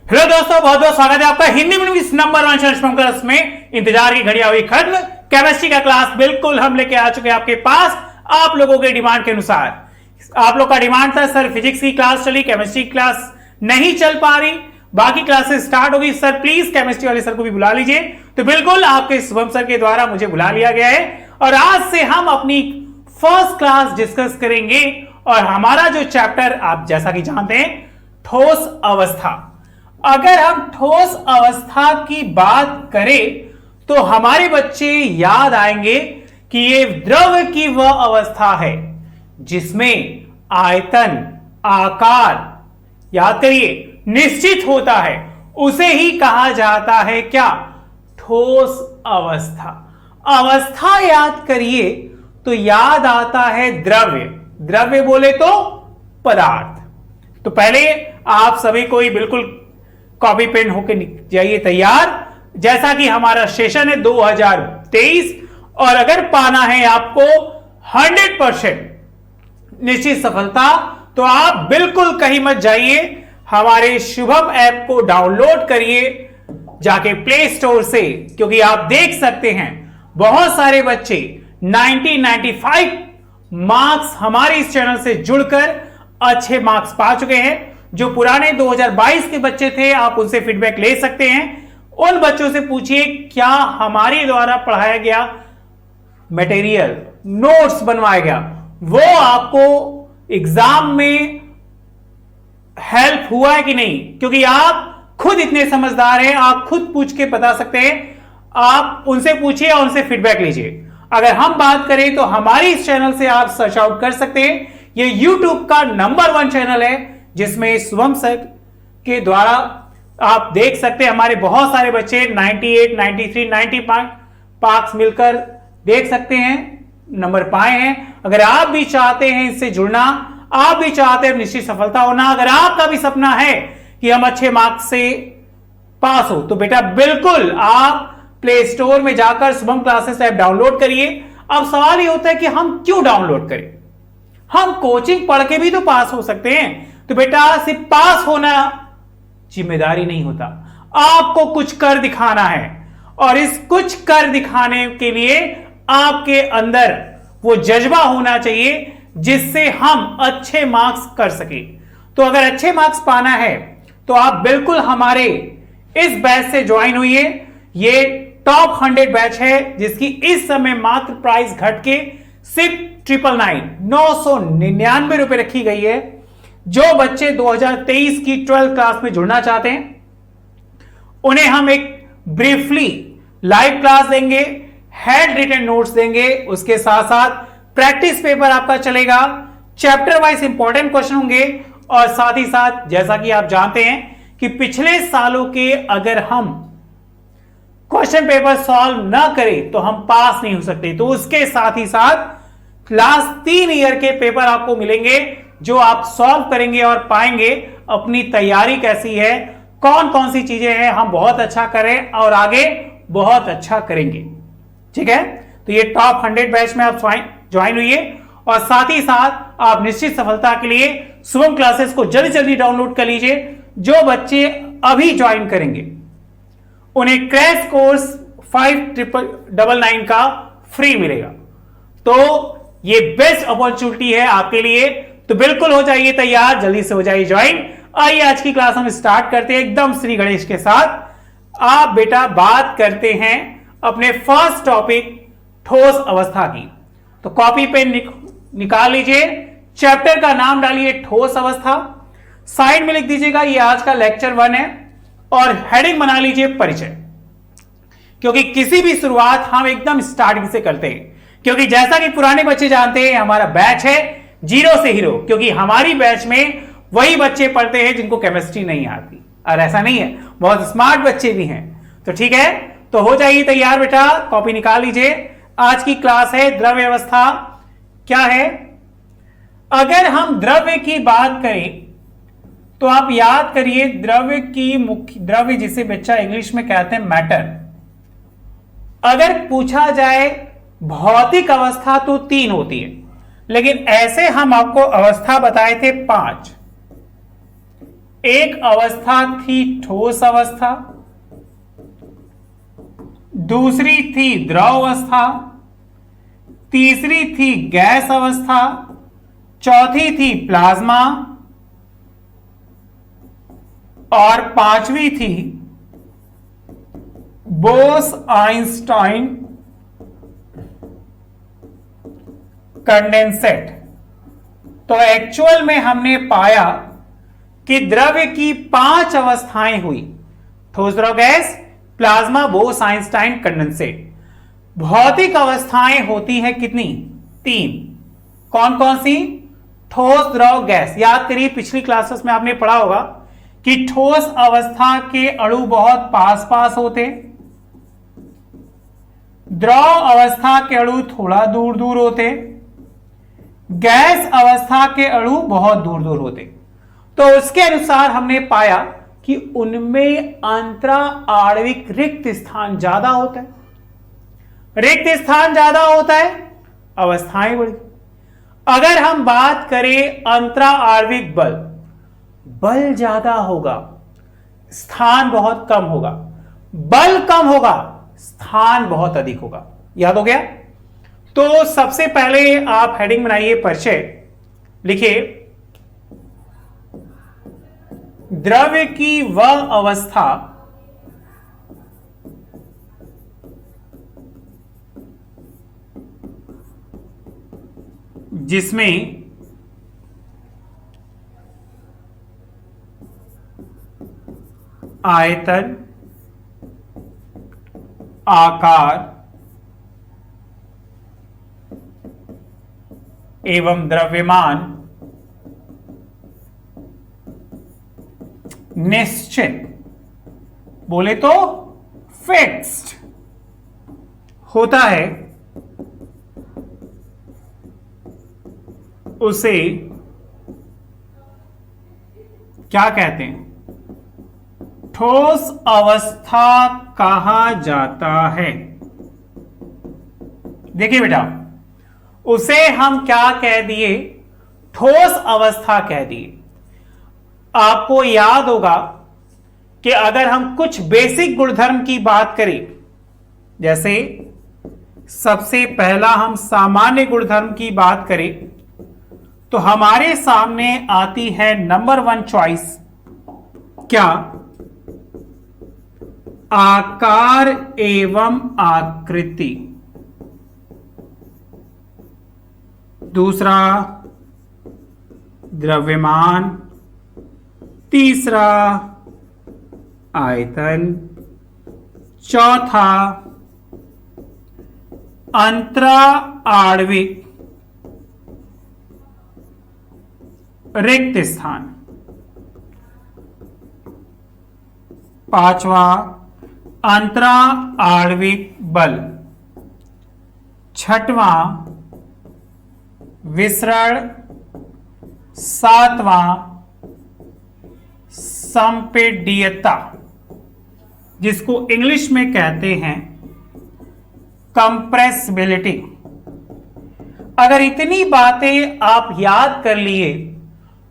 Hello दोस्तों, बहुत बहुत स्वागत है आपका हिंदी मीडियम इस नंबर 1 संस्कृत क्लास में। इंतजार की घड़ियां हुई खत्म। केमिस्ट्री का क्लास बिल्कुल हम लेके आ चुके हैं आपके पास आप लोगों के डिमांड के अनुसार। आप लोग का डिमांड था सर फिजिक्स की क्लास चली, केमिस्ट्री की क्लास नहीं चल पा रही, बाकी क्लासेस स्टार्ट हो गई, सर प्लीज केमिस्ट्री वाले सर को भी बुला लीजिए। तो बिल्कुल आपके शुभम सर के द्वारा मुझे बुला लिया गया है और आज से हम अपनी फर्स्ट क्लास डिस्कस करेंगे। और हमारा जो चैप्टर आप जैसा कि जानते हैं ठोस अवस्था। अगर हम ठोस अवस्था की बात करें तो हमारे बच्चे याद आएंगे कि ये द्रव की वह अवस्था है जिसमें आयतन आकार याद करिए निश्चित होता है, उसे ही कहा जाता है क्या? ठोस अवस्था। अवस्था याद करिए तो याद आता है द्रव्य। द्रव्य बोले तो पदार्थ। तो पहले आप सभी को ही बिल्कुल कॉपी पेन होकर जाइए तैयार, जैसा कि हमारा सेशन है 2023। और अगर पाना है आपको 100% निश्चित सफलता तो आप बिल्कुल कहीं मत जाइए, हमारे शुभम ऐप को डाउनलोड करिए जाके प्ले स्टोर से, क्योंकि आप देख सकते हैं बहुत सारे बच्चे 95 मार्क्स हमारे इस चैनल से जुड़कर अच्छे मार्क्स पा चुके हैं। जो पुराने 2022 के बच्चे थे आप उनसे फीडबैक ले सकते हैं। उन बच्चों से पूछिए क्या हमारे द्वारा पढ़ाया गया मटेरियल नोट्स बनवाया गया वो आपको एग्जाम में हेल्प हुआ है कि नहीं, क्योंकि आप खुद इतने समझदार हैं, आप खुद पूछ के बता सकते हैं। आप उनसे पूछिए और उनसे फीडबैक लीजिए। अगर हम बात करें तो हमारे इस चैनल से आप सर्च आउट कर सकते हैं। ये YouTube का नंबर 1 चैनल है जिसमें शुभम सर के द्वारा आप देख सकते हैं हमारे बहुत सारे बच्चे 98, 93, 95 मार्क्स मिलकर देख सकते हैं नंबर पाए हैं। अगर आप भी चाहते हैं इससे जुड़ना, आप भी चाहते हैं निश्चित सफलता होना, अगर आपका भी सपना है कि हम अच्छे मार्क्स से पास हो, तो बेटा बिल्कुल आप प्ले स्टोर में जाकर शुभम क्लासेस ऐप डाउनलोड करिए। अब सवाल ये होता है कि हम क्यों डाउनलोड करें? हम कोचिंग पढ़ के भी तो पास हो सकते हैं। तो बेटा सिर्फ पास होना जिम्मेदारी नहीं होता, आपको कुछ कर दिखाना है। और इस कुछ कर दिखाने के लिए आपके अंदर वो जज्बा होना चाहिए जिससे हम अच्छे मार्क्स कर सके। तो अगर अच्छे मार्क्स पाना है तो आप बिल्कुल हमारे इस बैच से ज्वाइन हुई। ये टॉप 100 बैच है जिसकी इस समय मात्र प्राइस घट के सिर्फ 999 रुपए रखी गई है। जो बच्चे 2023 की 12th क्लास में जुड़ना चाहते हैं उन्हें हम एक ब्रीफली लाइव क्लास देंगे, हैंड रिटन नोट्स देंगे, उसके साथ साथ प्रैक्टिस पेपर आपका चलेगा, चैप्टर वाइज इंपॉर्टेंट क्वेश्चन होंगे। और साथ ही साथ जैसा कि आप जानते हैं कि पिछले सालों के अगर हम क्वेश्चन पेपर सॉल्व ना करें तो हम पास नहीं हो सकते। तो उसके साथ ही साथ लास्ट 3 ईयर के पेपर आपको मिलेंगे जो आप सॉल्व करेंगे और पाएंगे अपनी तैयारी कैसी है, कौन कौन सी चीजें हैं हम बहुत अच्छा करें और आगे बहुत अच्छा करेंगे। ठीक है, तो ये टॉप 100 बैच में आप ज्वाइन हुई और साथ ही साथ आप निश्चित सफलता के लिए शुभम क्लासेस को जल्दी जल्दी डाउनलोड कर लीजिए। जो बच्चे अभी ज्वाइन करेंगे उन्हें क्रैश कोर्स 5999 का फ्री मिलेगा। तो ये बेस्ट अपॉर्चुनिटी है आपके लिए। तो बिल्कुल हो जाइए तैयार, जल्दी से हो जाइए ज्वाइन। आइए आज की क्लास हम स्टार्ट करते हैं एकदम श्री गणेश के साथ। आप बेटा बात करते हैं अपने फर्स्ट टॉपिक ठोस अवस्था की। तो कॉपी पेन निकाल लीजिए, चैप्टर का नाम डालिए ठोस अवस्था, साइड में लिख दीजिएगा ये आज का लेक्चर 1 है और हेडिंग बना लीजिए परिचय। क्योंकि किसी भी शुरुआत हम एकदम स्टार्टिंग से करते हैं, क्योंकि जैसा कि पुराने बच्चे जानते हैं हमारा बैच है 0 से हीरो, क्योंकि हमारी बैच में वही बच्चे पढ़ते हैं जिनको केमिस्ट्री नहीं आती। और ऐसा नहीं है, बहुत स्मार्ट बच्चे भी हैं। तो ठीक है, तो हो जाइए तैयार बेटा, कॉपी निकाल लीजिए। आज की क्लास है द्रव्य अवस्था क्या है। अगर हम द्रव्य की बात करें तो आप याद करिए द्रव्य की मुख्य द्रव्य जिसे बच्चा इंग्लिश में कहते हैं मैटर। अगर पूछा जाए भौतिक अवस्था तो 3 होती है, लेकिन ऐसे हम आपको अवस्था बताए थे 5। एक अवस्था थी ठोस अवस्था, दूसरी थी द्रव अवस्था, तीसरी थी गैस अवस्था, चौथी थी प्लाज्मा और पांचवी थी बोस-आइंस्टाइन कंडेंसेट। तो एक्चुअल में हमने पाया कि द्रव्य की 5 अवस्थाएं हुई, ठोस द्रव गैस प्लाज्मा बोस-आइंस्टाइन कंडेंसेट। भौतिक अवस्थाएं होती है कितनी? 3। कौन कौन सी? ठोस द्रव गैस। याद करिए पिछली क्लासेस में आपने पढ़ा होगा कि ठोस अवस्था के अणु बहुत पास पास होते, द्रव अवस्था के अणु थोड़ा दूर दूर होते, गैस अवस्था के अणु बहुत दूर दूर होते। तो उसके अनुसार हमने पाया कि उनमें अंतरा आणविक रिक्त स्थान ज्यादा होता है। रिक्त स्थान ज्यादा होता है, अवस्थाएं बड़ी। अगर हम बात करें अंतरा आणविक बल, बल ज्यादा होगा, स्थान बहुत कम होगा। बल कम होगा, स्थान बहुत अधिक होगा। याद हो गया? तो सबसे पहले आप हेडिंग बनाइए, परिचय लिखिए। द्रव्य की वह अवस्था जिसमें आयतन, आकार एवं द्रव्यमान निश्चित, बोले तो फिक्स्ड होता है, उसे क्या कहते हैं? ठोस अवस्था कहा जाता है। देखिए बेटा, उसे हम क्या कह दिए? ठोस अवस्था कह दिए। आपको याद होगा कि अगर हम कुछ बेसिक गुणधर्म की बात करें, जैसे सबसे पहला हम सामान्य गुणधर्म की बात करें, तो हमारे सामने आती है नंबर 1 चॉइस, क्या? आकार एवं आकृति। दूसरा द्रव्यमान, तीसरा आयतन, चौथा अंतरा आणविक रिक्त स्थान, पांचवा अंतरा आणविक बल, छठवां विसरण, सातवां संपीड्यता, जिसको इंग्लिश में कहते हैं कंप्रेसिबिलिटी। अगर इतनी बातें आप याद कर लिए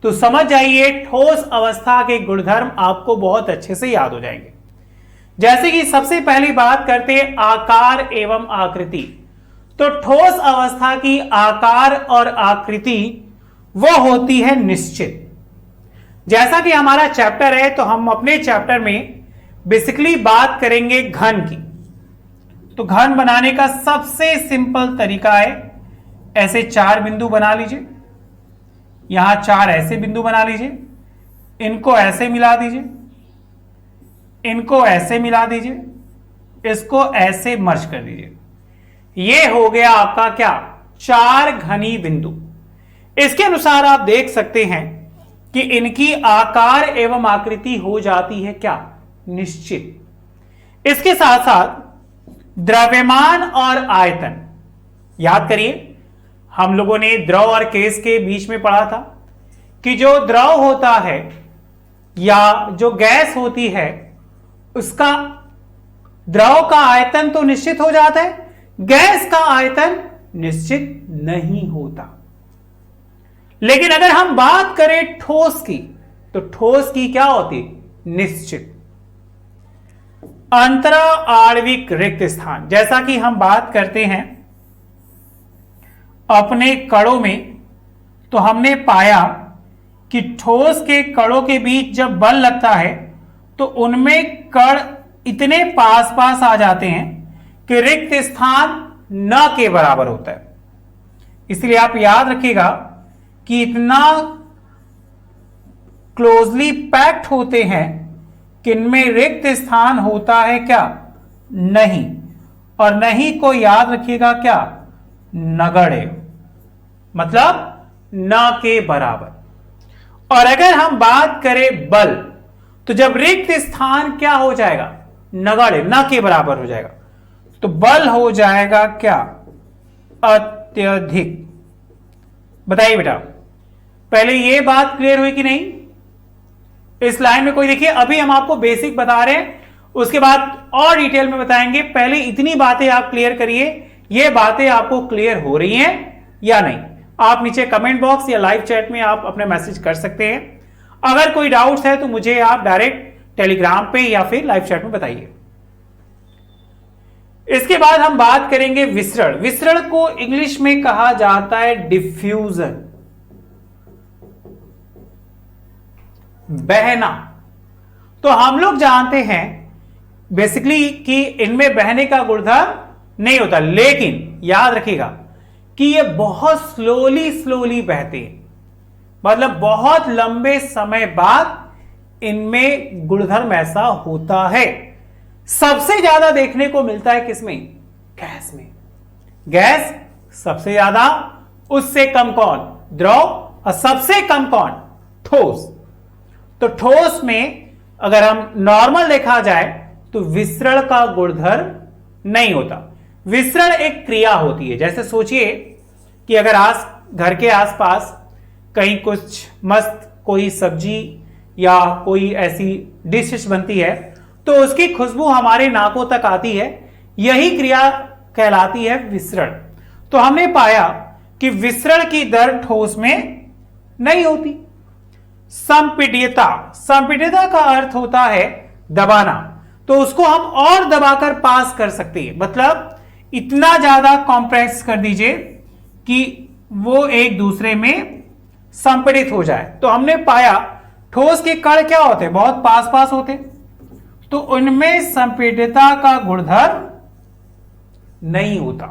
तो समझ जाइए ठोस अवस्था के गुणधर्म आपको बहुत अच्छे से याद हो जाएंगे। जैसे कि सबसे पहली बात करते हैं आकार एवं आकृति। तो ठोस अवस्था की आकार और आकृति वो होती है निश्चित। जैसा कि हमारा चैप्टर है, तो हम अपने चैप्टर में बेसिकली बात करेंगे घन की। तो घन बनाने का सबसे सिंपल तरीका है, ऐसे 4 बिंदु बना लीजिए, यहां 4 ऐसे बिंदु बना लीजिए, इनको ऐसे मिला दीजिए, इनको ऐसे मिला दीजिए, इसको ऐसे मर्ज कर दीजिए। ये हो गया आपका क्या? 4 घनी बिंदु। इसके अनुसार आप देख सकते हैं कि इनकी आकार एवं आकृति हो जाती है क्या? निश्चित। इसके साथ साथ द्रव्यमान और आयतन, याद करिए हम लोगों ने द्रव और गैस के बीच में पढ़ा था कि जो द्रव होता है या जो गैस होती है, उसका द्रव का आयतन तो निश्चित हो जाता है, गैस का आयतन निश्चित नहीं होता। लेकिन अगर हम बात करें ठोस की, तो ठोस की क्या होती? निश्चित। अंतरा आणविक रिक्त स्थान, जैसा कि हम बात करते हैं अपने कणों में, तो हमने पाया कि ठोस के कणों के बीच जब बल लगता है तो उनमें कण इतने पास पास आ जाते हैं कि रिक्त स्थान न के बराबर होता है। इसलिए आप याद रखिएगा कि इतना क्लोजली पैक्ड होते हैं कि इनमें रिक्त स्थान होता है क्या? नहीं। और नहीं को याद रखिएगा क्या? नगण्य, मतलब न के बराबर। और अगर हम बात करें बल, तो जब रिक्त स्थान क्या हो जाएगा? नगण्य, न के बराबर हो जाएगा, तो बल हो जाएगा क्या? अत्यधिक। बताइए बेटा, पहले यह बात क्लियर हुई कि नहीं? इस लाइन में कोई, देखिए अभी हम आपको बेसिक बता रहे हैं, उसके बाद और डिटेल में बताएंगे। पहले इतनी बातें आप क्लियर करिए, ये बातें आपको क्लियर हो रही हैं या नहीं। आप नीचे कमेंट बॉक्स या लाइव चैट में आप अपने मैसेज कर सकते हैं। अगर कोई डाउट्स है तो मुझे आप डायरेक्ट टेलीग्राम पे या फिर लाइव चैट में बताइए। इसके बाद हम बात करेंगे विसरण। विसरण को इंग्लिश में कहा जाता है डिफ्यूजन, बहना। तो हम लोग जानते हैं बेसिकली कि इनमें बहने का गुणधर्म नहीं होता, लेकिन याद रखिएगा कि ये बहुत स्लोली बहते हैं, मतलब बहुत लंबे समय बाद इनमें गुणधर्म ऐसा होता है। सबसे ज्यादा देखने को मिलता है किसमें? गैस में। गैस सबसे ज्यादा, उससे कम कौन? द्रव, और सबसे कम कौन? ठोस। तो ठोस में अगर हम नॉर्मल देखा जाए तो विसरण का गुणधर्म नहीं होता। विसरण एक क्रिया होती है। जैसे सोचिए कि अगर घर के आसपास कहीं कुछ मस्त कोई सब्जी या कोई ऐसी डिश बनती है तो उसकी खुशबू हमारे नाकों तक आती है, यही क्रिया कहलाती है विसरण। तो हमने पाया कि विसरण की दर ठोस में नहीं होती। संपीड्यता, संपीड्यता का अर्थ होता है दबाना, तो उसको हम और दबाकर पास कर सकते हैं, मतलब इतना ज्यादा कॉम्प्रेस कर दीजिए कि वो एक दूसरे में संपीड़ित हो जाए। तो हमने पाया ठोस के कण क्या होते हैं? बहुत पास पास होते, तो उनमें संपीड्यता का गुणधर्म नहीं होता।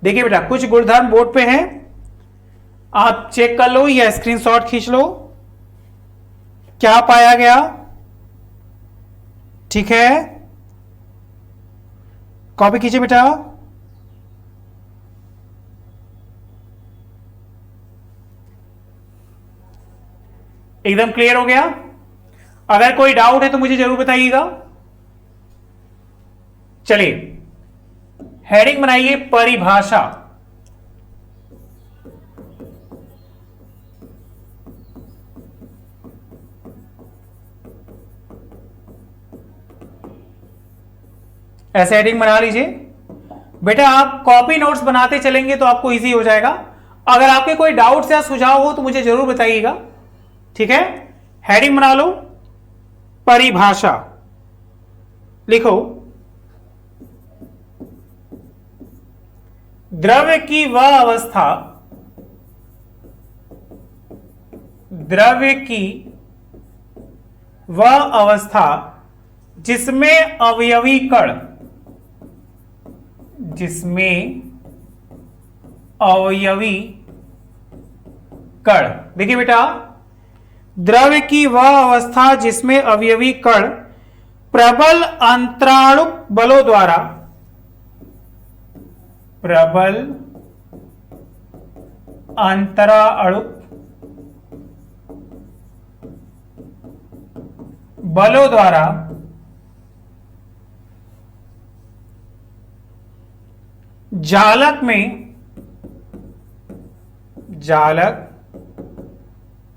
देखिए बेटा, कुछ गुणधर्म बोर्ड पे है, आप चेक कर लो या स्क्रीनशॉट खींच लो। क्या पाया गया? ठीक है, कॉपी कीजिए बेटा। एकदम क्लियर हो गया? अगर कोई डाउट है तो मुझे जरूर बताइएगा। चलिए, हेडिंग बनाइए परिभाषा। ऐसे हेडिंग बना लीजिए बेटा। आप कॉपी नोट्स बनाते चलेंगे तो आपको इजी हो जाएगा। अगर आपके कोई डाउट्स या सुझाव हो तो मुझे जरूर बताइएगा, ठीक है? हेडिंग बना लो परिभाषा, लिखो द्रव्य की वह अवस्था, द्रव्य की वह अवस्था जिसमें अवयवी कण, जिसमें अवयवी कण, देखिए बेटा, द्रव्य की वह अवस्था जिसमें अवयवी कण प्रबल अंतराणुक बलों द्वारा, प्रबल अंतराणुक बलों द्वारा जालक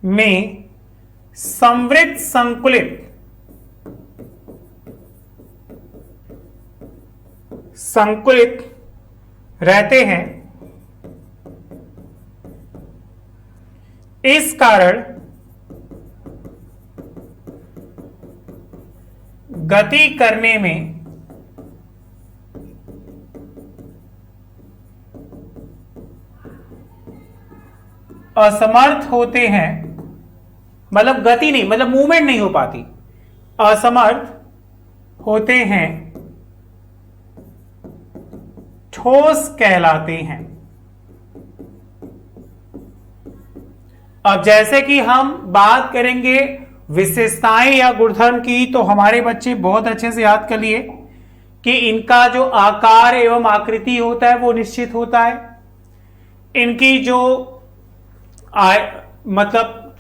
में संवृत संकुलित रहते हैं। इस कारण गति करने में असमर्थ होते हैं, मतलब गति नहीं, मतलब मूवमेंट नहीं हो पाती, असमर्थ होते हैं, ठोस कहलाते हैं। अब जैसे कि हम बात करेंगे विशेषताएं या गुणधर्म की, तो हमारे बच्चे बहुत अच्छे से याद कर लिए कि इनका जो आकार एवं आकृति होता है वो निश्चित होता है, इनकी जो मतलब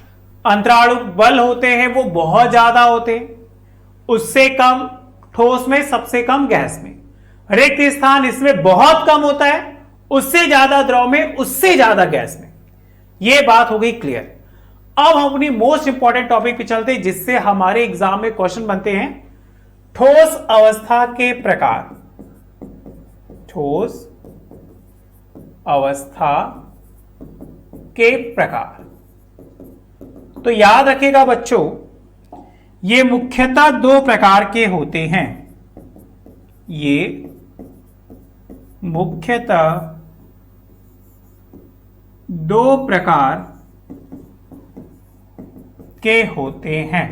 अंतराणु बल होते हैं वो बहुत ज्यादा होते हैं, उससे कम ठोस में, सबसे कम गैस में। रिक्त स्थान इसमें बहुत कम होता है, उससे ज्यादा द्रव में, उससे ज्यादा गैस में। यह बात हो गई क्लियर। अब हम अपनी मोस्ट इंपॉर्टेंट टॉपिक पे चलते हैं, जिससे हमारे एग्जाम में क्वेश्चन बनते हैं। ठोस अवस्था के प्रकार। ठोस अवस्था के प्रकार। तो याद रखिएगा बच्चों, ये मुख्यतः दो प्रकार के होते हैं। ये मुख्यतः दो प्रकार के होते हैं।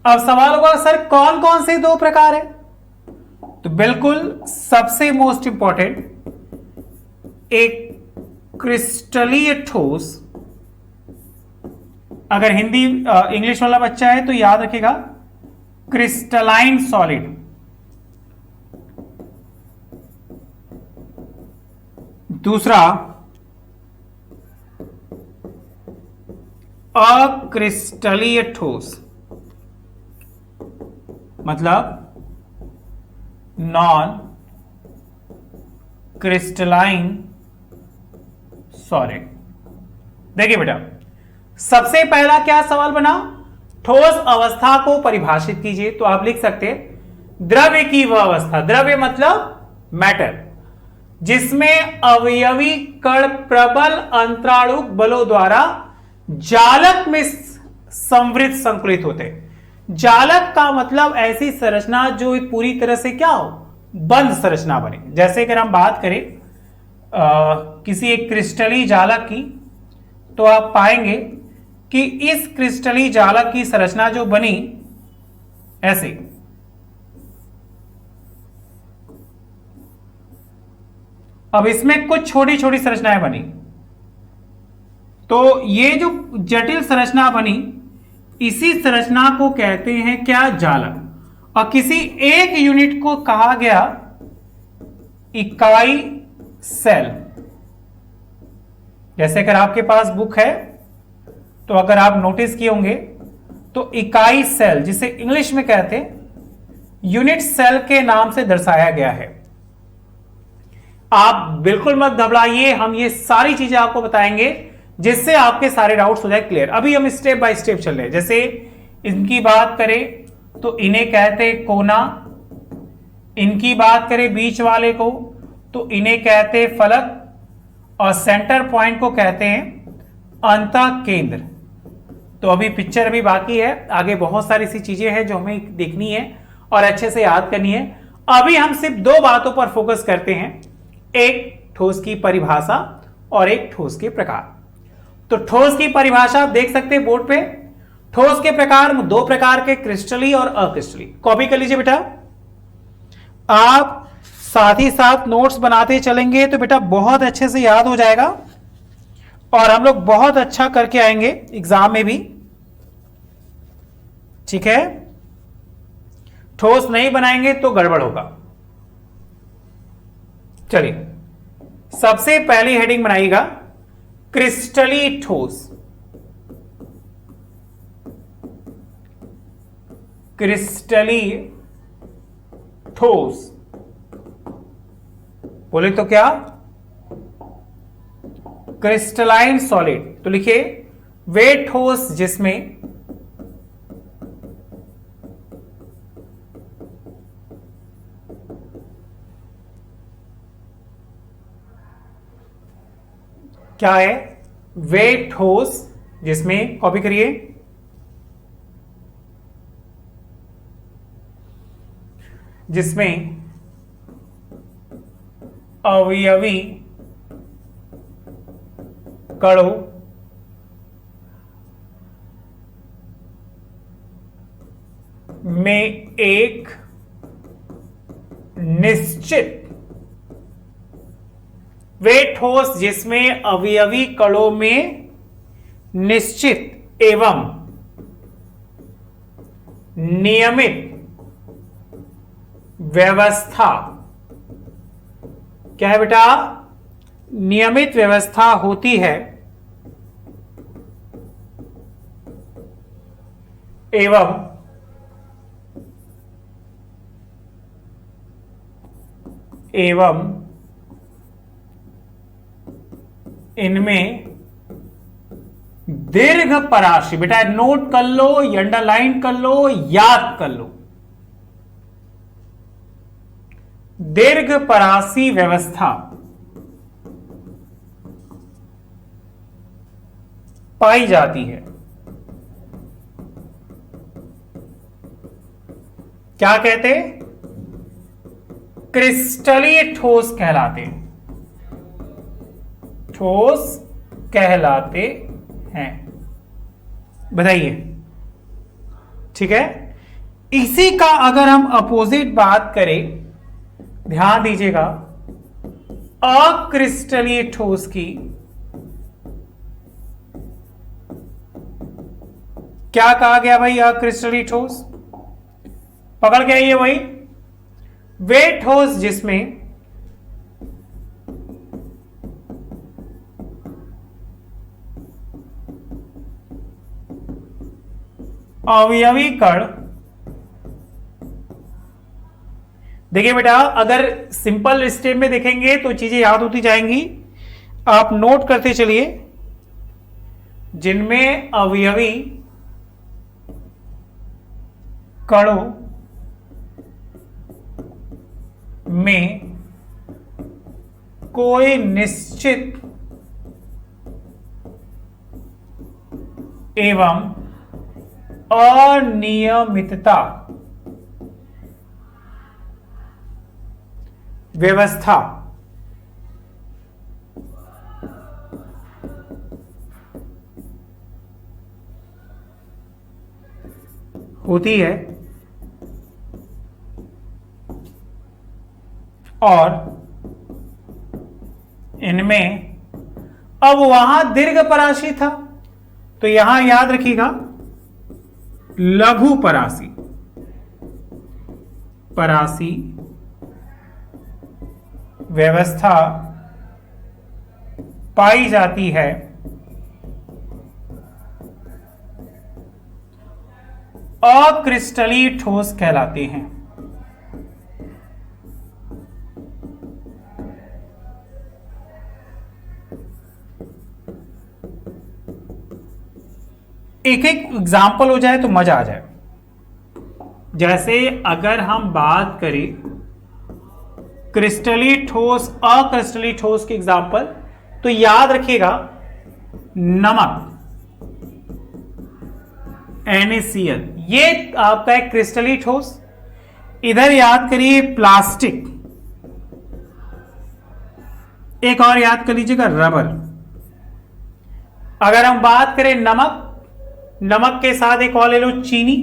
अब सवाल होगा सर कौन कौन से दो प्रकार है? तो बिल्कुल सबसे मोस्ट इंपॉर्टेंट, एक क्रिस्टलीय ठोस। अगर हिंदी इंग्लिश वाला बच्चा है तो याद रखेगा क्रिस्टलाइन सॉलिड। दूसरा अक्रिस्टलीय ठोस, मतलब नॉन क्रिस्टलाइन सॉलिड। देखिए बेटा, सबसे पहला क्या सवाल बना, ठोस अवस्था को परिभाषित कीजिए। तो आप लिख सकते हैं द्रव्य की वह अवस्था, द्रव्य मतलब मैटर, जिसमें अवयवी कण प्रबल अंतराणु बलों द्वारा जालक में संवृत संकुलित होते हैं। जालक का मतलब ऐसी संरचना जो पूरी तरह से क्या हो, बंद संरचना बने। जैसे अगर हम बात करें किसी एक क्रिस्टली जालक की, तो आप पाएंगे कि इस क्रिस्टली जालक की संरचना जो बनी ऐसे, अब इसमें कुछ छोटी छोटी संरचनाएं बनी, तो ये जो जटिल संरचना बनी, इसी संरचना को कहते हैं क्या, जालक। और किसी एक यूनिट को कहा गया इकाई सेल। जैसे अगर आपके पास बुक है तो अगर आप नोटिस किए होंगे तो इकाई सेल, जिसे इंग्लिश में कहते हैं यूनिट सेल के नाम से दर्शाया गया है। आप बिल्कुल मत घबराइए, हम ये सारी चीजें आपको बताएंगे जिससे आपके सारे डाउट्स हो जाए क्लियर। अभी हम स्टेप बाय स्टेप चल रहे हैं। जैसे इनकी बात करें तो इन्हें कहते कोना, इनकी बात करें बीच वाले को तो इन्हें कहते फलक, और सेंटर पॉइंट को कहते हैं अंतः केंद्र। तो अभी पिक्चर अभी बाकी है, आगे बहुत सारी सी चीजें हैं जो हमें देखनी है और अच्छे से याद करनी है। अभी हम सिर्फ दो बातों पर फोकस करते हैं, एक ठोस की परिभाषा और एक ठोस के प्रकार। तो ठोस की परिभाषा आप देख सकते हैं बोर्ड पे। ठोस के प्रकार दो प्रकार के, क्रिस्टली और अक्रिस्टली। कॉपी कर लीजिए बेटा। आप साथ ही साथ नोट्स बनाते चलेंगे तो बेटा बहुत अच्छे से याद हो जाएगा और हम लोग बहुत अच्छा करके आएंगे एग्जाम में भी, ठीक है। ठोस नहीं बनाएंगे तो गड़बड़ होगा। चलिए, सबसे पहली हेडिंग बनाइएगा क्रिस्टली ठोस। क्रिस्टली ठोस बोले तो क्या, क्रिस्टलाइन सॉलिड। तो लिखिए वे ठोस जिसमें क्या है, वे ठोस जिसमें, कॉपी करिए, जिसमें अवयवी कणों में एक निश्चित वे ठोस जिसमें अवयवी कणों में निश्चित एवं नियमित व्यवस्था, क्या है बेटा, नियमित व्यवस्था होती है एवं इनमें दीर्घ पराशी, बेटा नोट कर लो, अंडरलाइन कर लो, याद कर लो, दीर्घ परासी व्यवस्था पाई जाती है। क्या कहते, क्रिस्टलीय ठोस कहलाते हैं, ठोस कहलाते हैं। बताइए, ठीक है। इसी का अगर हम अपोजिट बात करें, ध्यान दीजिएगा, अक्रिस्टलीय ठोस की क्या कहा गया भाई, अक्रिस्टलीय ठोस, पकड़ के आइए भाई, वे ठोस जिसमें अवयवी कण, देखिए बेटा अगर सिंपल स्टेप में देखेंगे तो चीजें याद होती जाएंगी, आप नोट करते चलिए, जिनमें अवयवी कणों में कोई निश्चित एवं अनियमितता व्यवस्था होती है और इनमें, अब वहां दीर्घ परासी था तो यहां याद रखिएगा लघु परासी, परासी व्यवस्था पाई जाती है अक्रिस्टलीय ठोस कहलाते हैं। एक एक एग्जाम्पल हो जाए तो मजा आ जाए। जैसे अगर हम बात करें क्रिस्टलीय ठोस, अक्रिस्टलीय ठोस के एग्जाम्पल, तो याद रखिएगा नमक NaCl, ये आपका एक क्रिस्टलीय ठोस। इधर याद करिए प्लास्टिक, एक और याद कर लीजिएगा रबर। अगर हम बात करें नमक, नमक के साथ एक और ले लो चीनी,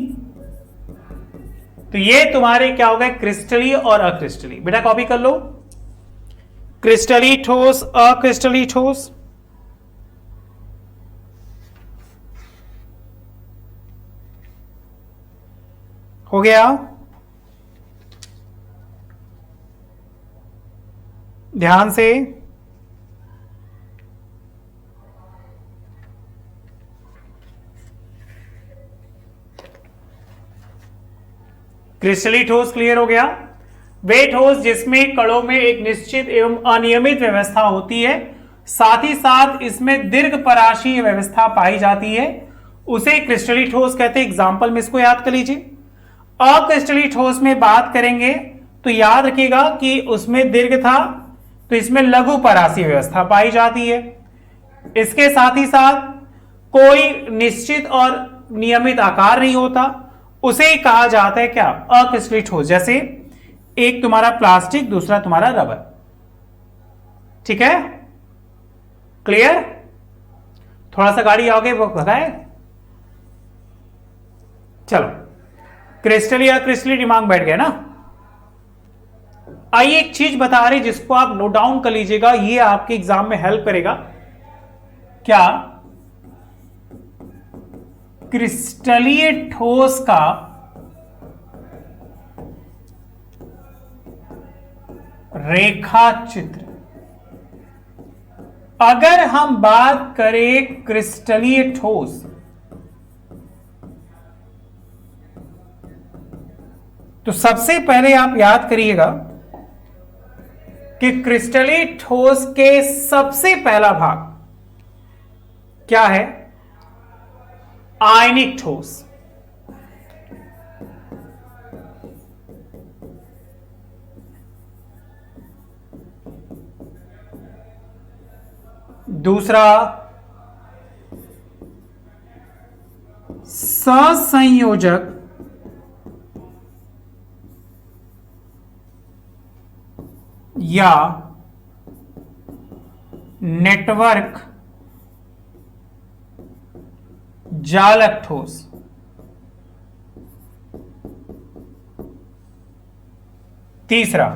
तो ये तुम्हारे क्या होगा, क्रिस्टलीय और अक्रिस्टलीय। बेटा कॉपी कर लो, क्रिस्टलीय ठोस, अक्रिस्टलीय ठोस। हो गया, ध्यान से क्रिस्टलीय ठोस क्लियर हो गया। वे ठोस जिसमें कणों में एक निश्चित एवं अनियमित व्यवस्था होती है, साथ ही साथ इसमें दीर्घ पराशीय व्यवस्था पाई जाती है, उसे क्रिस्टलीय ठोस कहते हैं। एग्जाम्पल में इसको याद कर लीजिए। अक्रिस्टलीय ठोस में बात करेंगे तो याद रखिएगा कि उसमें दीर्घ था तो इसमें लघु परासीय व्यवस्था पाई जाती है। इसके साथ ही साथ कोई निश्चित और नियमित आकार नहीं होता, उसे कहा जाता है क्या, अक्रिस्टलीय ठोस। जैसे एक तुम्हारा प्लास्टिक, दूसरा तुम्हारा रबर। ठीक है, क्लियर? थोड़ा सा गाड़ी आगे भगाए। चलो, क्रिस्टली या क्रिस्टली दिमाग बैठ गया ना। आइए एक चीज बता रहे जिसको आप नोट डाउन कर लीजिएगा, ये आपके एग्जाम में हेल्प करेगा। क्या क्रिस्टलीय ठोस का रेखा चित्र, अगर हम बात करें क्रिस्टलीय ठोस, तो सबसे पहले आप याद करिएगा कि क्रिस्टलीय ठोस के सबसे पहला भाग क्या है? आयनिक ठोस। दूसरा सहसंयोजक या नेटवर्क जालक ठोस। तीसरा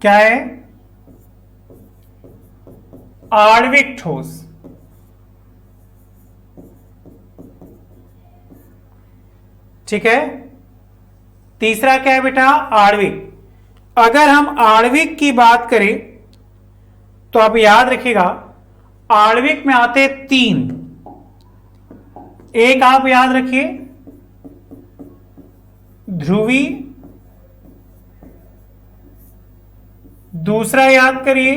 क्या है? आणविक ठोस। ठीक है, तीसरा क्या है बेटा? आणविक। अगर हम आणविक की बात करें तो आप याद रखिएगा, आणविक में आते 3। एक आप याद रखिए ध्रुवी, दूसरा याद करिए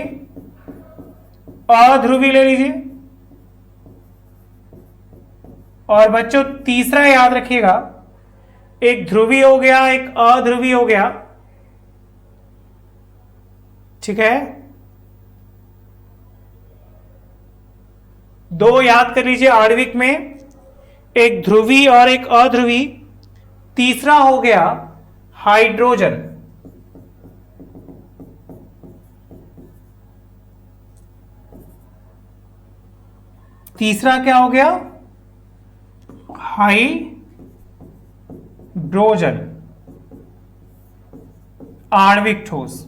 अध्रुवी ले लीजिए, और बच्चों तीसरा याद रखिएगा, एक ध्रुवी हो गया, एक अध्रुवी हो गया। ठीक है, 2 याद कर लीजिए आणविक में, एक ध्रुवी और एक अध्रुवी। तीसरा हो गया हाइड्रोजन। तीसरा क्या हो गया? हाइड्रोजन, आणविक ठोस।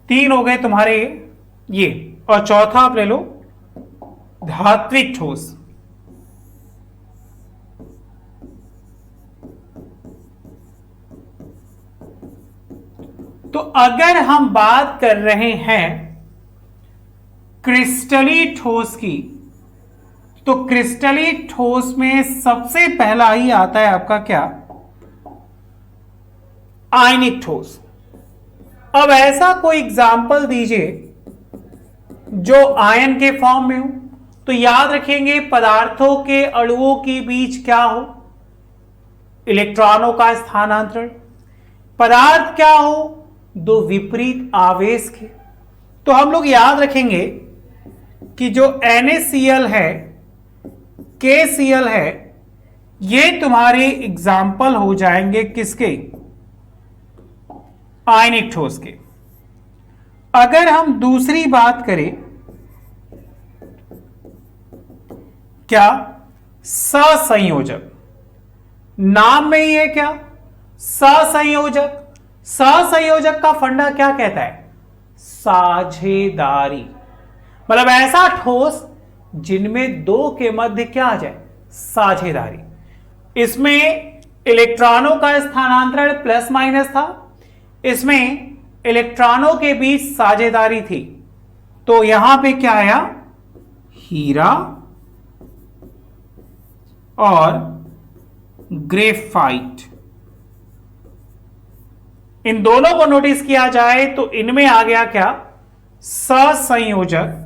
तीन हो गए तुम्हारे ये, और चौथा आप ले लो धात्विक ठोस। तो अगर हम बात कर रहे हैं क्रिस्टलीय ठोस की, तो क्रिस्टलीय ठोस में सबसे पहला ही आता है आपका क्या? आयनिक ठोस। अब ऐसा कोई एग्जाम्पल दीजिए जो आयन के फॉर्म में हो। तो याद रखेंगे पदार्थों के अणुओं के बीच क्या हो? इलेक्ट्रॉनों का स्थानांतरण। पदार्थ क्या हो? 2 विपरीत आवेश के। तो हम लोग याद रखेंगे कि जो NaCl है, KCl है, ये तुम्हारे एग्जाम्पल हो जाएंगे किसके? आयनिक ठोस के। अगर हम दूसरी बात करें, क्या? सहसंयोजक। नाम में ही है क्या? सहसंयोजक। सहसंयोजक का फंडा क्या कहता है? साझेदारी। मतलब ऐसा ठोस जिनमें 2 के मध्य क्या आ जाए? साझेदारी। इसमें इलेक्ट्रॉनों का स्थानांतरण प्लस माइनस था, इसमें इलेक्ट्रॉनों के बीच साझेदारी थी। तो यहां पे क्या आया? हीरा और ग्रेफाइट। इन दोनों को नोटिस किया जाए तो इनमें आ गया क्या? सहसंयोजक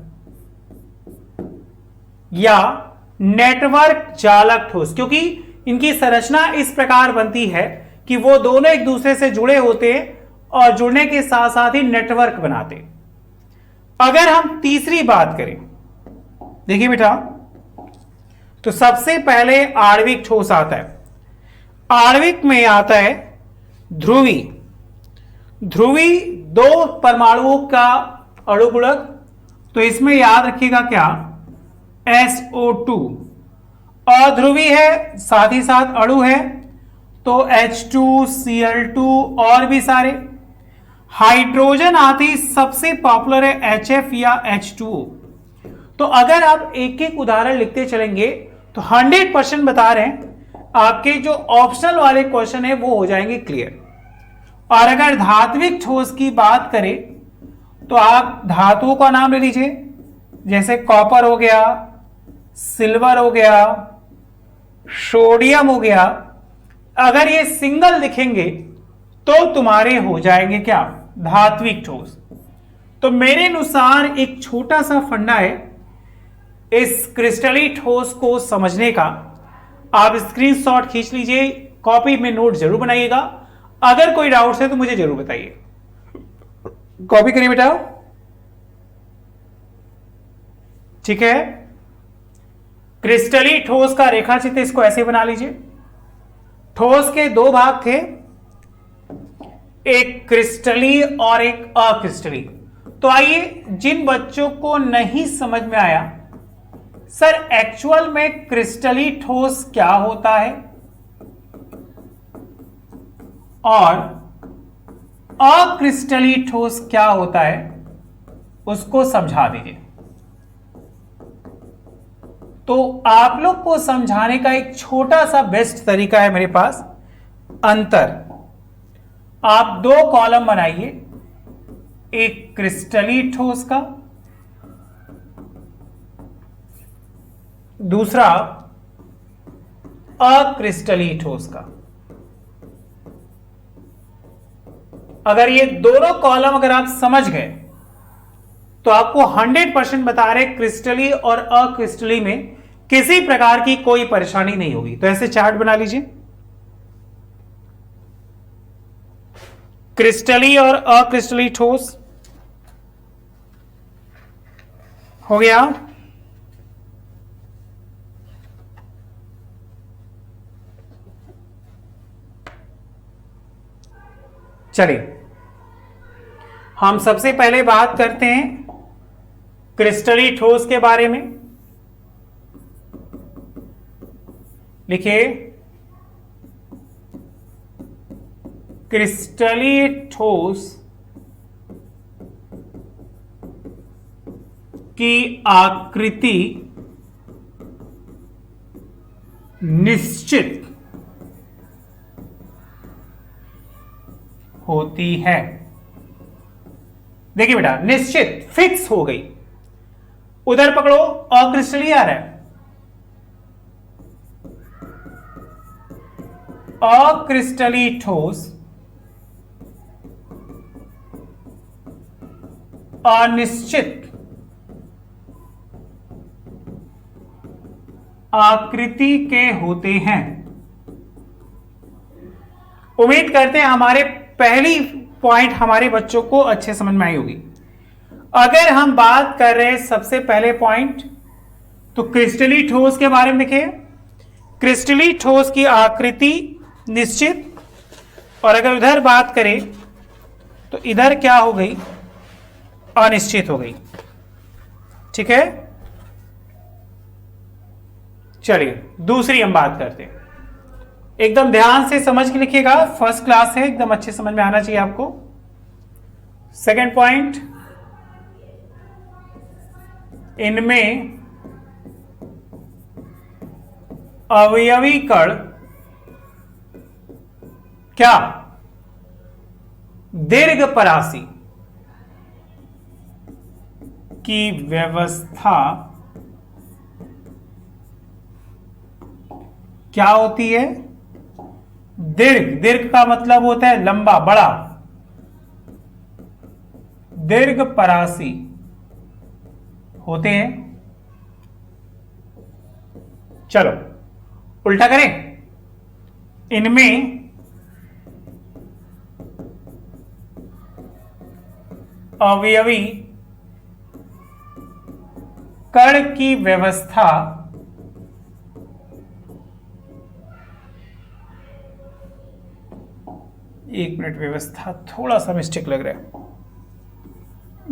या नेटवर्क जालक ठोस, क्योंकि इनकी संरचना इस प्रकार बनती है कि वो दोनों एक दूसरे से जुड़े होते हैं और जुड़ने के साथ साथ ही नेटवर्क बनाते। अगर हम तीसरी बात करें, देखिए बेटा, तो सबसे पहले आणविक ठोस आता है। आणविक में आता है ध्रुवी। ध्रुवी दो परमाणुओं का अणु गुणक, तो इसमें याद रखिएगा क्या, SO2। अध्रुवी है, साथ ही साथ अणु है, तो H2Cl2 और भी सारे। हाइड्रोजन आती सबसे पॉपुलर है HF या H2O। तो अगर आप एक एक उदाहरण लिखते चलेंगे तो 100% बता रहे हैं, आपके जो ऑप्शनल वाले क्वेश्चन है वो हो जाएंगे क्लियर। और अगर धात्विक ठोस की बात करें तो आप धातुओं का नाम ले लीजिए, जैसे कॉपर हो गया, सिल्वर हो गया, सोडियम हो गया। अगर ये सिंगल दिखेंगे तो तुम्हारे हो जाएंगे क्या, धात्विक ठोस। तो मेरे अनुसार एक छोटा सा फंडा है इस क्रिस्टली ठोस को समझने का। आप स्क्रीनशॉट खींच लीजिए, कॉपी में नोट जरूर बनाइएगा। अगर कोई डाउट है तो मुझे जरूर बताइए। कॉपी करिए बेटा, ठीक है। क्रिस्टली ठोस का रेखाचित्र इसको ऐसे बना लीजिए। ठोस के दो भाग थे, एक क्रिस्टली और एक अक्रिस्टली। तो आइए, जिन बच्चों को नहीं समझ में आया सर एक्चुअल में क्रिस्टली ठोस क्या होता है और अक्रिस्टली ठोस क्या होता है, उसको समझा दीजिए। तो आप लोग को समझाने का एक छोटा सा बेस्ट तरीका है मेरे पास, अंतर। आप दो कॉलम बनाइए, एक क्रिस्टली ठोस का, दूसरा अक्रिस्टली ठोस का। अगर ये दोनों कॉलम अगर आप समझ गए तो आपको 100% बता रहे क्रिस्टली और अक्रिस्टली में किसी प्रकार की कोई परेशानी नहीं होगी। तो ऐसे चार्ट बना लीजिए, क्रिस्टली और अक्रिस्टली ठोस हो गया। चलिए, हम सबसे पहले बात करते हैं क्रिस्टली ठोस के बारे में। लिखिए, क्रिस्टली ठोस की आकृति निश्चित होती है। देखिए बेटा, निश्चित फिक्स हो गई। उधर पकड़ो, अक्रिस्टली आ रहा है, अक्रिस्टली ठोस अनिश्चित आकृति के होते हैं। उम्मीद करते हैं हमारे पहली पॉइंट हमारे बच्चों को अच्छे समझ में आई होगी। अगर हम बात कर रहे हैं सबसे पहले पॉइंट, तो क्रिस्टली ठोस के बारे में देखिए। क्रिस्टली ठोस की आकृति निश्चित, और अगर उधर बात करें तो इधर क्या हो गई, अनिश्चित हो गई। ठीक है, चलिए दूसरी हम बात करते हैं। एकदम ध्यान से समझ के लिखिएगा, फर्स्ट क्लास है, एकदम अच्छे समझ में आना चाहिए आपको। सेकंड पॉइंट, इनमें अवयवी कण क्या दीर्घ परासी की व्यवस्था क्या होती है, दीर्घ। दीर्घ का मतलब होता है लंबा, बड़ा। दीर्घ परासी होते हैं। चलो उल्टा करें, इनमें अवयवी कण की व्यवस्था एक मिनट, व्यवस्था थोड़ा सा मिस्टेक लग रहा है,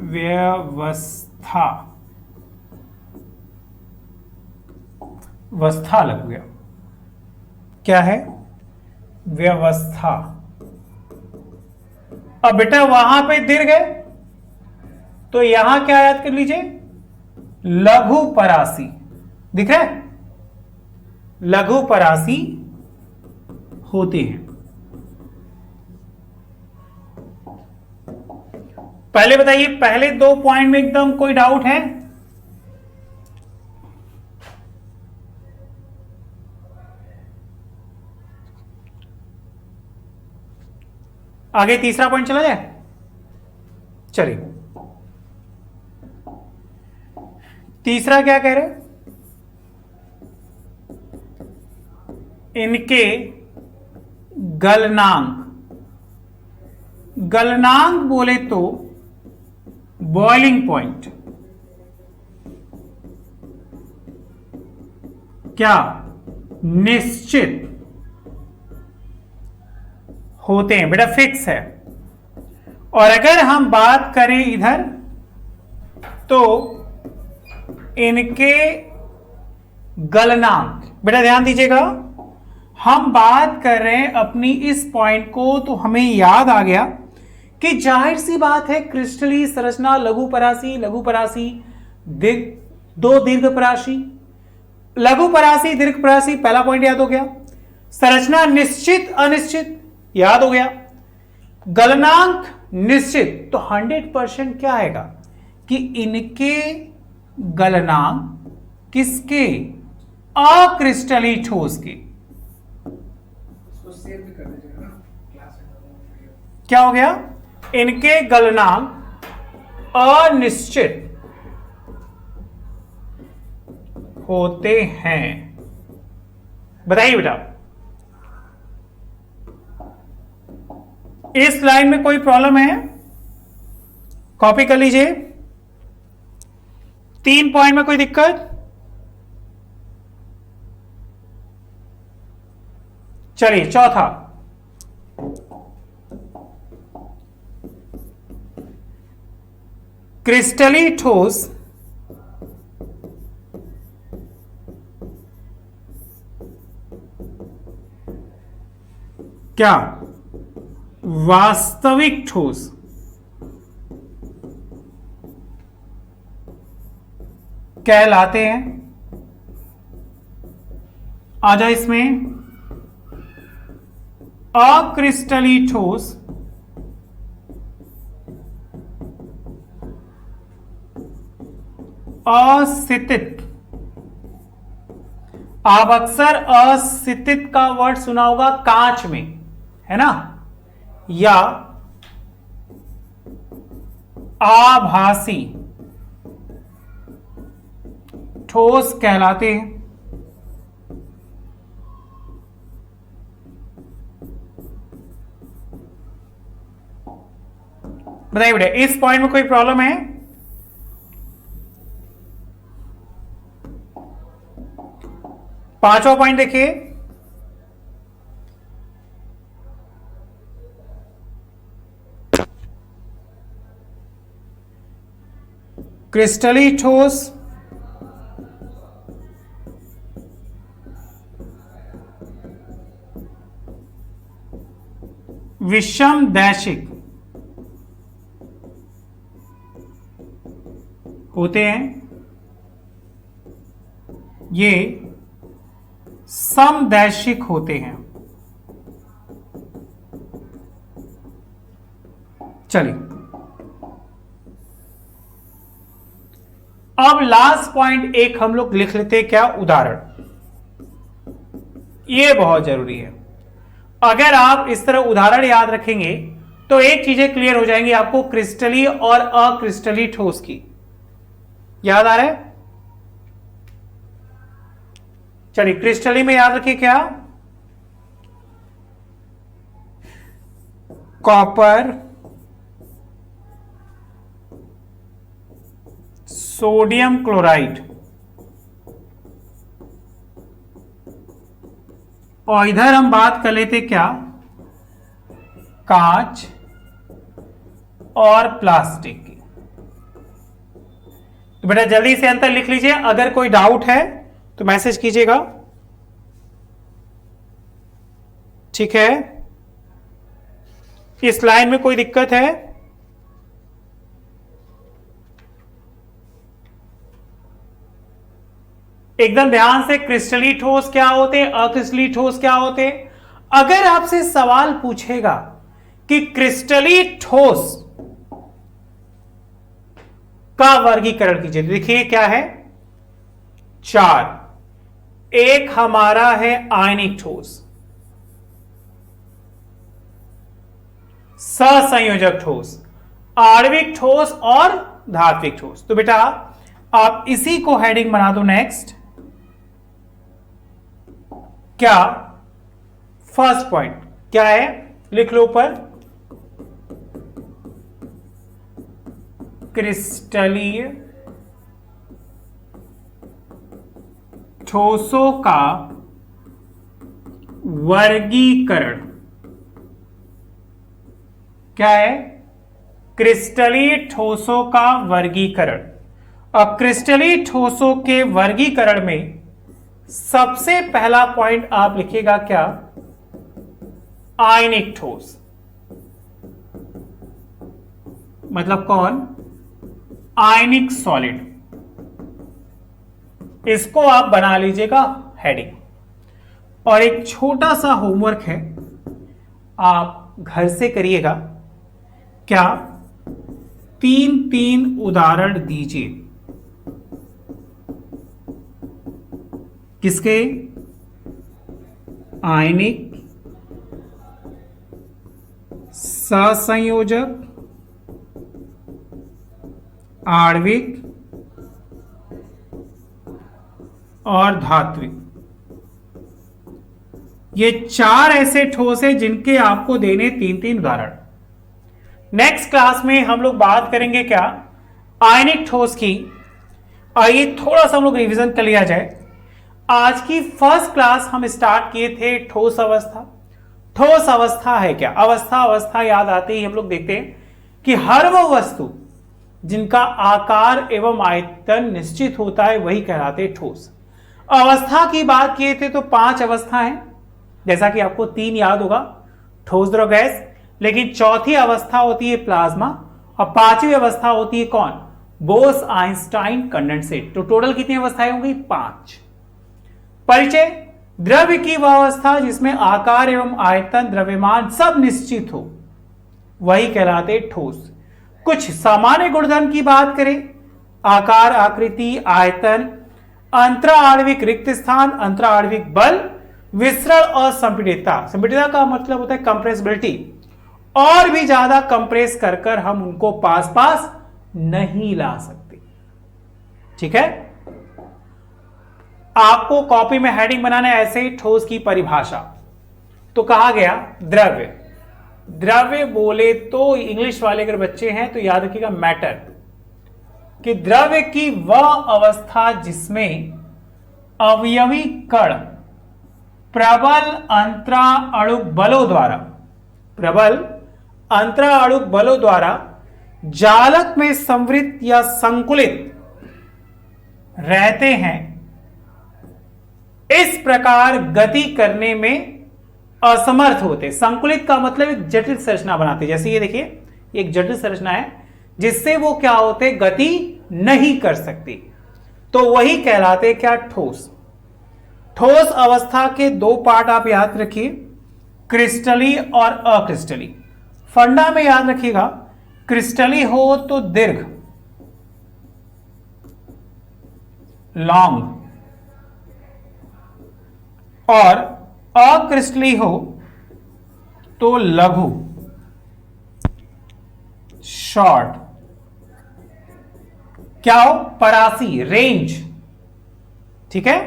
व्यवस्था वस्था लग गया, क्या है व्यवस्था। अब बेटा वहां पे दीर्घ है तो यहां क्या याद कर लीजिए, लघु परासी, दिख रहा है, लघु परासी होते हैं। पहले बताइए, पहले 2 पॉइंट में एकदम कोई डाउट है? आगे तीसरा पॉइंट चला जाए, चलिए तीसरा क्या कह रहे, इनके गलनांक, गलनांक बोले तो बॉइलिंग पॉइंट, क्या निश्चित होते हैं बेटा, फिक्स है। और अगर हम बात करें इधर तो इनके गलनांक, बेटा ध्यान दीजिएगा, हम बात कर रहे हैं अपनी इस पॉइंट को, तो हमें याद आ गया कि जाहिर सी बात है क्रिस्टलीय संरचना, लघु परासी, लघु परासी, दो दीर्घ परासी, लघु परासी, दीर्घ परासी, पहला पॉइंट याद हो गया। संरचना निश्चित अनिश्चित याद हो गया, गलनांक निश्चित, तो 100% क्या आएगा कि इनके गलनांक किसके, अक्रिस्टलीय ठोस के, क्या हो गया, इनके गलनांक अनिश्चित होते हैं। बताइए बेटा, इस लाइन में कोई प्रॉब्लम है? कॉपी कर लीजिए। 3 पॉइंट में कोई दिक्कत? चलिए चौथा, क्रिस्टलीय ठोस क्या वास्तविक ठोस कहलाते हैं। आ जाए इसमें, अक्रिस्टलीय ठोस अस्थितित, आप अक्सर अस्थितित का वर्ड सुना होगा कांच में, है ना, या आभासी ठोस कहलाते हैं। बताइए बेटा, इस पॉइंट में कोई प्रॉब्लम है? पांचवा पॉइंट देखिए, क्रिस्टलीय ठोस विषम दैशिक होते हैं, ये समदैशिक होते हैं। चलिए अब लास्ट पॉइंट एक हम लोग लिख लेते हैं, क्या उदाहरण, ये बहुत जरूरी है। अगर आप इस तरह उदाहरण याद रखेंगे तो एक चीजें क्लियर हो जाएंगी आपको, क्रिस्टलीय और अक्रिस्टलीय ठोस की। याद आ रहा है? चलिए क्रिस्टलीय में याद रखिए, क्या कॉपर, सोडियम क्लोराइड, और इधर हम बात कर लेते क्या, कांच और प्लास्टिक की। तो बेटा जल्दी से अंतर लिख लीजिए, अगर कोई डाउट है तो मैसेज कीजिएगा, ठीक है। इस लाइन में कोई दिक्कत है? एकदम ध्यान से, क्रिस्टली ठोस क्या होते हैं, अक्रिस्टली ठोस क्या होते हैं। अगर आपसे सवाल पूछेगा कि क्रिस्टली ठोस का वर्गीकरण कीजिए, तो देखिए क्या है, 4। एक हमारा है आयनिक ठोस, सहसंयोजक ठोस, आणविक ठोस और धात्विक ठोस। तो बेटा आप इसी को हेडिंग बना दो नेक्स्ट। क्या फर्स्ट पॉइंट क्या है, लिख लो ऊपर, क्रिस्टलीय ठोसों का वर्गीकरण। क्या है, क्रिस्टलीय ठोसों का वर्गीकरण। अब क्रिस्टलीय ठोसों के वर्गीकरण में सबसे पहला पॉइंट आप लिखिएगा क्या, आयनिक ठोस। मतलब कौन, आयनिक सॉलिड। इसको आप बना लीजिएगा हेडिंग। और एक छोटा सा होमवर्क है, आप घर से करिएगा। क्या, 3 उदाहरण दीजिए। किसके, आयनिक, सहसंयोजक, आणविक और धात्विक। ये 4 ऐसे ठोस हैं जिनके आपको देने 3 उदाहरण। नेक्स्ट क्लास में हम लोग बात करेंगे क्या, आयनिक ठोस की। आइए थोड़ा सा हम लोग रिवीजन कर लिया जाए। आज की फर्स्ट क्लास हम स्टार्ट किए थे ठोस अवस्था। ठोस अवस्था है क्या, अवस्था याद आते ही हम लोग देखते हैं कि हर वो वस्तु जिनका आकार एवं आयतन निश्चित होता है वही कहलाते ठोस। अवस्था की बात किए थे तो 5 अवस्था हैं, जैसा कि आपको 3 याद होगा, ठोस, द्रव, गैस। लेकिन चौथी अवस्था होती है प्लाज्मा और 5वीं अवस्था होती है कौन, बोस आइंस्टाइन कंडेंसेट। तो टोटल कितनी अवस्थाएं होंगी, 5। परिचय, द्रव्य की वह अवस्था जिसमें आकार एवं आयतन, द्रव्यमान सब निश्चित हो वही कहलाते ठोस। कुछ सामान्य गुणधर्म की बात करें, आकार, आकृति, आयतन, अंतरा आणविक रिक्त स्थान, अंतरा आणविक बल, विसरण और संपीड़ितता। संपीड़ितता का मतलब होता है कंप्रेसिबिलिटी। और भी ज्यादा कंप्रेस कर हम उनको पास नहीं ला सकते, ठीक है। आपको कॉपी में हेडिंग बनाना है ऐसे, ठोस की परिभाषा। तो कहा गया द्रव्य, द्रव्य बोले तो इंग्लिश वाले अगर बच्चे हैं तो याद रखिएगा मैटर, कि द्रव्य की वह अवस्था जिसमें अवयवी कण प्रबल अंतरा अणुक बलों द्वारा, प्रबल अंतरा अणुक बलों द्वारा जालक में संवृत या संकुलित रहते हैं, इस प्रकार गति करने में असमर्थ होते। संकुलित का मतलब एक जटिल संरचना बनाते, जैसे ये देखिए एक जटिल संरचना है जिससे वो क्या होते, गति नहीं कर सकती, तो वही कहलाते क्या, ठोस। ठोस अवस्था के 2 पार्ट आप याद रखिए, क्रिस्टली और अक्रिस्टली। फंडा में याद रखिएगा, क्रिस्टली हो तो दीर्घ, लॉन्ग, और अक्रिस्टली हो तो लघु, शॉर्ट। क्या हो, परासी, रेंज, ठीक है।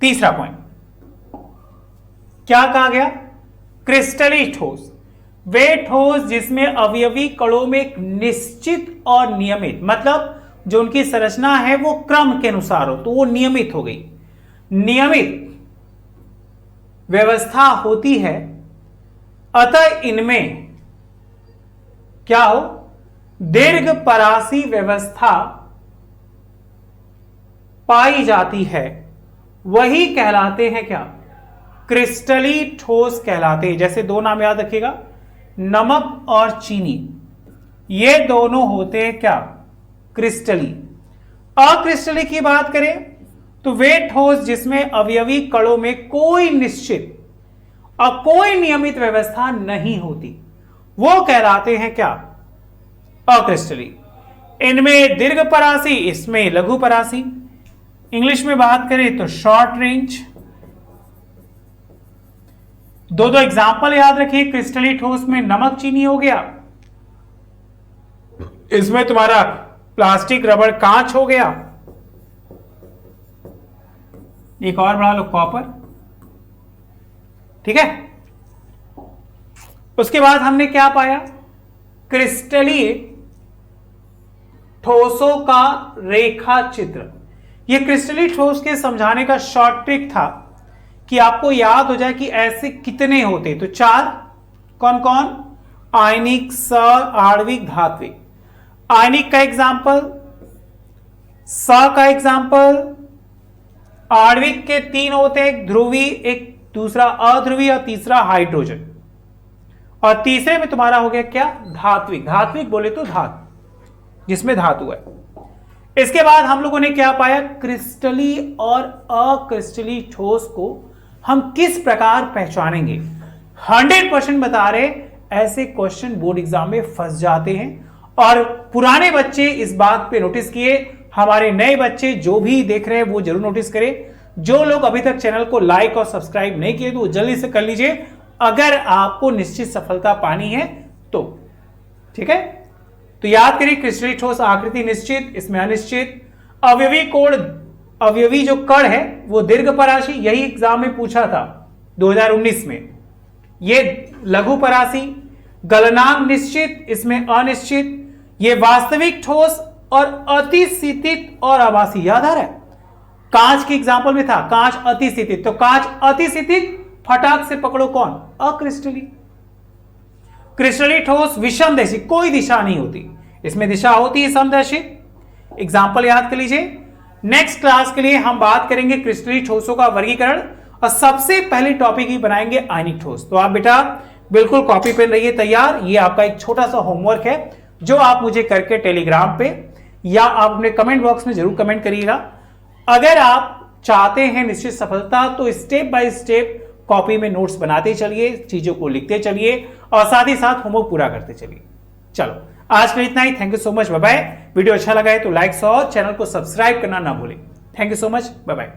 तीसरा पॉइंट क्या कहा गया, क्रिस्टली ठोस, वे ठोस जिसमें अवयवी कणों में एक निश्चित और नियमित, मतलब जो उनकी संरचना है वो क्रम के अनुसार हो, तो वो नियमित हो गई। नियमित व्यवस्था होती है, अतः इनमें क्या हो, दीर्घ परासी व्यवस्था पाई जाती है, वही कहलाते हैं क्या, क्रिस्टली ठोस कहलाते हैं। जैसे दो नाम याद रखिएगा, नमक और चीनी, ये दोनों होते हैं क्या, क्रिस्टली। अक्रिस्टली की बात करें तो वे ठोस जिसमें अवयवी कणों में कोई निश्चित और कोई नियमित व्यवस्था नहीं होती, वो कहलाते हैं क्या, अक्रिस्टली। इनमें दीर्घ परासी, इसमें लघु परासी। इंग्लिश में बात करें तो शॉर्ट रेंज। दो दो एग्जाम्पल याद रखिए। क्रिस्टली ठोस में नमक चीनी हो गया, इसमें तुम्हारा प्लास्टिक रबड़ कांच हो गया, एक और बढ़ा लो कॉपर। ठीक है, उसके बाद हमने क्या पाया, क्रिस्टली ठोसों का रेखा चित्र। यह क्रिस्टली ठोस के समझाने का शॉर्ट ट्रिक था कि आपको याद हो जाए कि ऐसे कितने होते, तो 4। कौन कौन, आयनिक, स, आणविक, धात्विक। आयनिक का एग्जाम्पल, स का एग्जाम्पल, आणविक के 3 होते हैं, एक ध्रुवी, एक दूसरा अध्रुवी और तीसरा हाइड्रोजन। और तीसरे में तुम्हारा हो गया क्या, धात्विक। धात्विक बोले तो धातु, जिसमें धातु है। इसके बाद हम लोगों ने क्या पाया, क्रिस्टली और अक्रिस्टली ठोस को हम किस प्रकार पहचानेंगे। 100% बता रहे, ऐसे क्वेश्चन बोर्ड एग्जाम में फंस जाते हैं। और पुराने बच्चे इस बात पे नोटिस किए, हमारे नए बच्चे जो भी देख रहे हैं वो जरूर नोटिस करें। जो लोग अभी तक चैनल को लाइक और सब्सक्राइब नहीं किए तो जल्दी से कर लीजिए, अगर आपको निश्चित सफलता पानी है तो। ठीक है, तो याद करिए, क्रिस्टली ठोस आकृति निश्चित, इसमें अनिश्चित। अवयवी कोण, अवयवी जो कण है वो दीर्घ परासी, यही एग्जाम में पूछा था 2019 में। ये लघु परासी। गलनांक निश्चित, इसमें अनिश्चित। ये वास्तविक ठोस और अतिस्थितित और आभासी, याद आ रहा है, कांच के एग्जाम्पल में था, कांच अतिस्थितित, तो कांच अतिस्थितित, फटाक से पकड़ो कौन, अक्रिस्टली। क्रिस्टली ठोस विषमदैशी, कोई दिशा नहीं होती, इसमें दिशा होती है समदैशी। एग्जाम्पल याद कर लीजिए। नेक्स्ट क्लास के लिए हम बात करेंगे क्रिस्टली ठोसों का वर्गीकरण, और सबसे पहले टॉपिक ही बनाएंगे आयनिक ठोस। तो आप बेटा बिल्कुल कॉपी पेन रहिए तैयार। ये आपका एक छोटा सा होमवर्क है जो आप मुझे करके टेलीग्राम पे या आप अपने कमेंट बॉक्स में जरूर कमेंट करिएगा। अगर आप चाहते हैं निश्चित सफलता तो स्टेप बाय स्टेप कॉपी में नोट्स बनाते चलिए, चीजों को लिखते चलिए और साथ ही साथ होमवर्क पूरा करते चलिए। चलो आज के लिए इतना ही। Thank you so much, bye bye. Video अच्छा लगा है तो लाइक और चैनल को सब्सक्राइब करना ना भूलें। Thank you so much, bye bye.